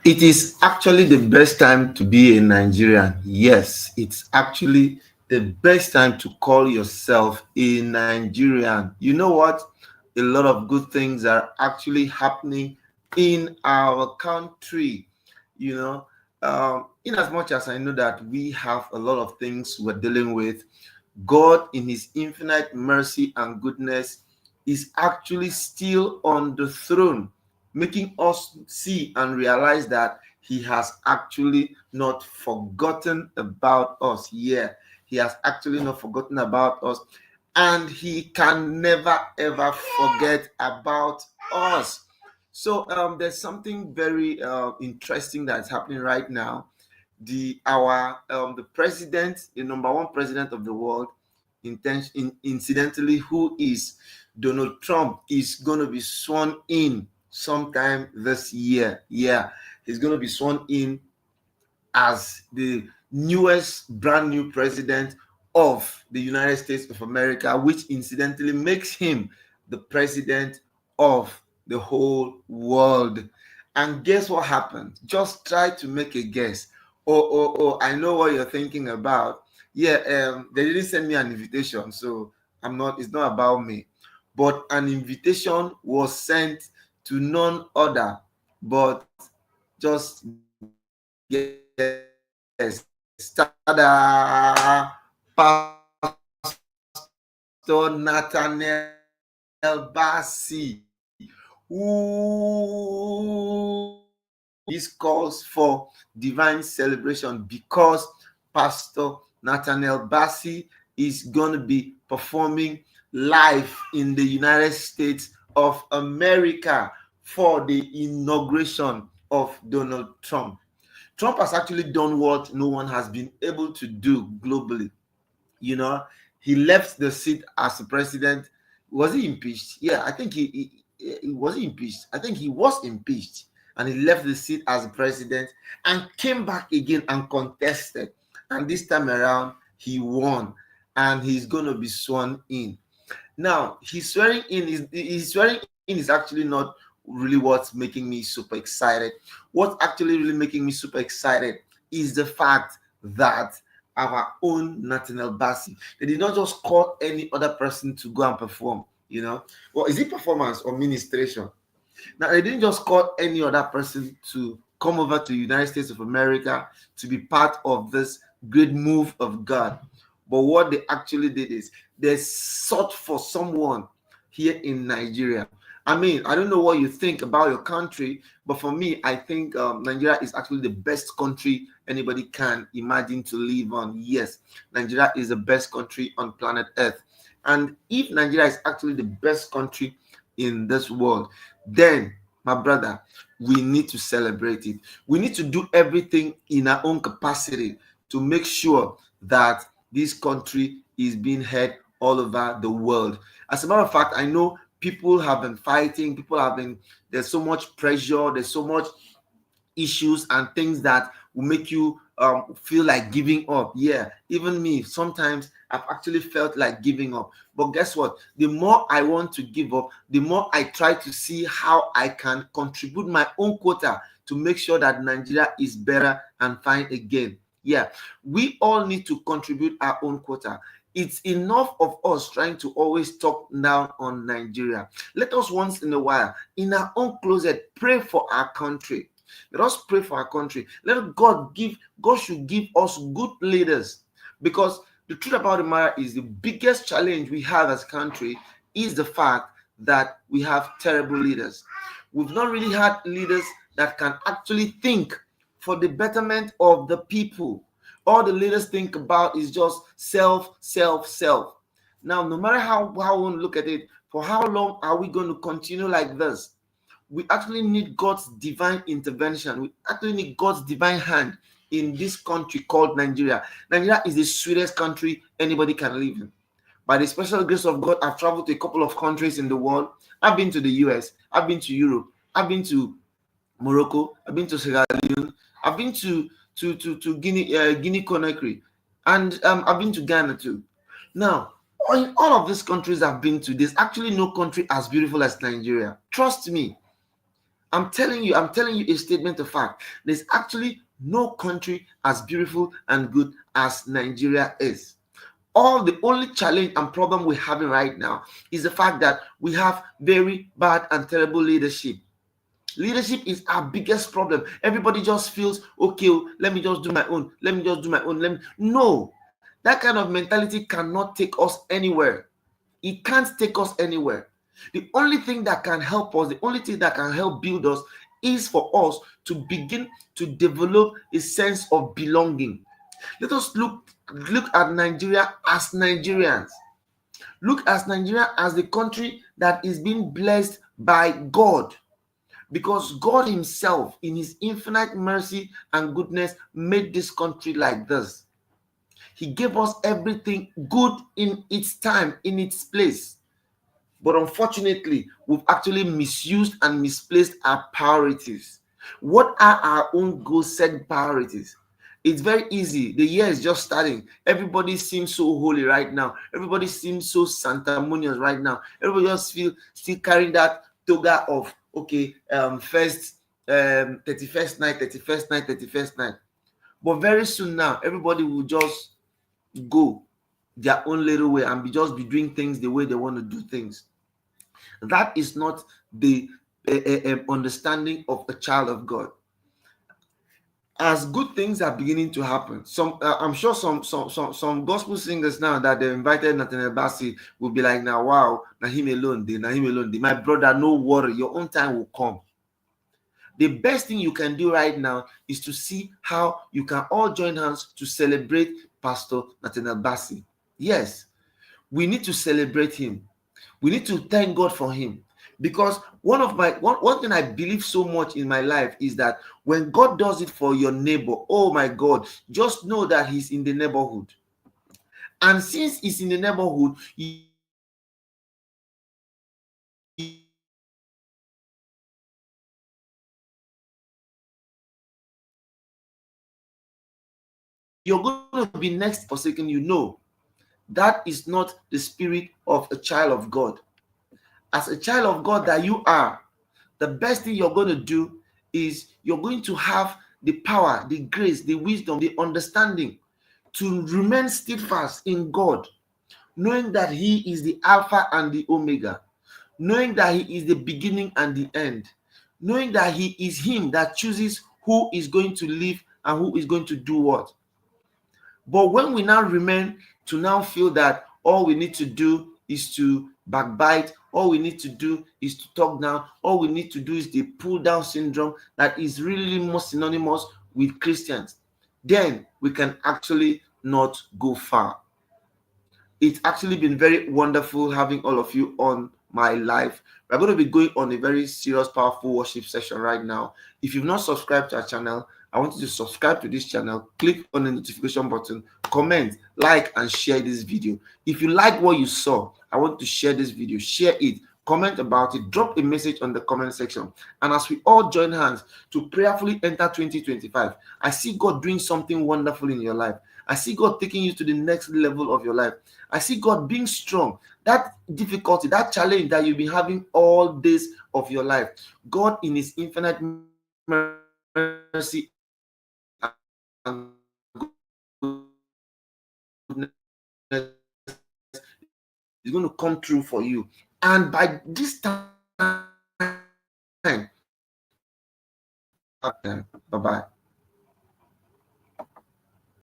It is actually the best time to be a Nigerian. Yes, it's actually the best time to call yourself a Nigerian. You know what? A lot of good things are actually happening in our country. You know, in as much as I know that we have a lot of things we're dealing with, God, in His infinite mercy and goodness, is actually still on the throne, making us see and realize that He has actually not forgotten about us. Yeah, He has actually not forgotten about us, and He can never ever forget about us. So there's something very interesting that's happening right now. The president, the number one president of the world, incidentally, who is Donald Trump, is going to be sworn in sometime this year. Yeah, he's going to be sworn in as the newest, brand new president of the United States of America, which incidentally makes him the president of the whole world. And guess what happened? Just try to make a guess. Oh, I know what you're thinking about. Yeah, they didn't send me an invitation, so it's not about me. But an invitation was sent to none other but just guess. Tada! Pastor Nathaniel Bassey, who this calls for divine celebration because Pastor Nathaniel Bassey is going to be performing live in the United States of America for the inauguration of Donald Trump. Trump has actually done what no one has been able to do globally. You know, he left the seat as the president. Was he impeached? Yeah, I think he was impeached. I think he was impeached, and he left the seat as president and came back again and contested. And this time around, he won, and he's going to be sworn in. Now, his swearing in is actually not really what's making me super excited. What's actually really making me super excited is the fact that our own Nathaniel Bassey, they did not just call any other person to go and perform. Well, is it performance or ministration? Now, they didn't just call any other person to come over to the United States of America to be part of this great move of God. But what they actually did is they sought for someone here in Nigeria. I mean, I don't know what you think about your country, but for me, I think Nigeria is actually the best country anybody can imagine to live on. Yes, Nigeria is the best country on planet Earth. And if Nigeria is actually the best country in this world, then, my brother, we need to celebrate it. We need to do everything in our own capacity to make sure that this country is being heard all over the world. As a matter of fact, I know people have been fighting, there's so much pressure, there's so much issues and things that will make you feel like giving up. Yeah, even me, sometimes I've actually felt like giving up. But guess what? The more I want to give up, the more I try to see how I can contribute my own quota to make sure that Nigeria is better and fine again. Yeah, we all need to contribute our own quota. It's enough of us trying to always talk down on Nigeria. Let us once in a while, in our own closet, pray for our country. Let us pray for our country. God should give us good leaders, because the truth about the matter is the biggest challenge we have as a country is the fact that we have terrible leaders. We've not really had leaders that can actually think for the betterment of the people. All the leaders think about is just self, self, self. Now, no matter how we want to look at it, for how long are we going to continue like this? We actually need God's divine intervention. We actually need God's divine hand in this country called Nigeria. Nigeria is the sweetest country anybody can live in. By the special grace of God, I've traveled to a couple of countries in the world. I've been to the US, I've been to Europe, I've been to Morocco, I've been to Sierra Leone, I've been to Guinea Conakry, and I've been to Ghana too. Now, in all of these countries I've been to, there's actually no country as beautiful as Nigeria. Trust me. I'm telling you a statement of fact. There's actually no country as beautiful and good as Nigeria is. The only challenge and problem we're having right now is the fact that we have very bad and terrible leadership. Leadership is our biggest problem. Everybody just feels, okay, let me just do my own. Let me just do my own. No, that kind of mentality cannot take us anywhere. It can't take us anywhere. The only thing that can help us, the only thing that can help build us is for us to begin to develop a sense of belonging. Let us look at Nigeria as Nigerians. Look at Nigeria as the country that is being blessed by God. Because God himself, in his infinite mercy and goodness, made this country like this. He gave us everything good in its time, in its place. But unfortunately, we've actually misused and misplaced our priorities. What are our own goal-set priorities? It's very easy. The year is just starting. Everybody seems so holy right now. Everybody seems so sanctimonious right now. Everybody just feel still carrying that toga of first 31st night, 31st night, 31st night. But very soon now, everybody will just go their own little way and just be doing things the way they want to do things. That is not the understanding of a child of God. As good things are beginning to happen, I'm sure some gospel singers now that they invited Nathaniel Bassey will be like, now wow, na him alone dey, my brother, no worry, your own time will come. The best thing you can do right now is to see how you can all join hands to celebrate Pastor Nathaniel Bassey. Yes, we need to celebrate him. We need to thank God for him. Because one thing I believe so much in my life is that when God does it for your neighbor, oh my God, just know that he's in the neighborhood. And since he's in the neighborhood, you're going to be next forsaking you. No, that is not the spirit of a child of God. As a child of God that you are, the best thing you're going to do is you're going to have the power, the grace, the wisdom, the understanding to remain steadfast in God, knowing that he is the Alpha and the Omega, knowing that he is the beginning and the end, knowing that he is him that chooses who is going to live and who is going to do what. But when we now remain to now feel that all we need to do is to backbite, all we need to do is to talk down, all we need to do is the pull down syndrome that is really more synonymous with Christians, then we can actually not go far. It's actually been very wonderful having all of you on my live. We're going to be going on a very serious, powerful worship session right now. If you've not subscribed to our channel, I want you to subscribe to this channel, click on the notification button, comment, like, and share this video. If you like what you saw, I want to share this video, share it, comment about it, drop a message on the comment section. And as we all join hands to prayerfully enter 2025, I see God doing something wonderful in your life. I see God taking you to the next level of your life. I see God being strong. That difficulty, that challenge that you've been having all days of your life, God in his infinite mercy and goodness is going to come through for you. And by this time, bye-bye.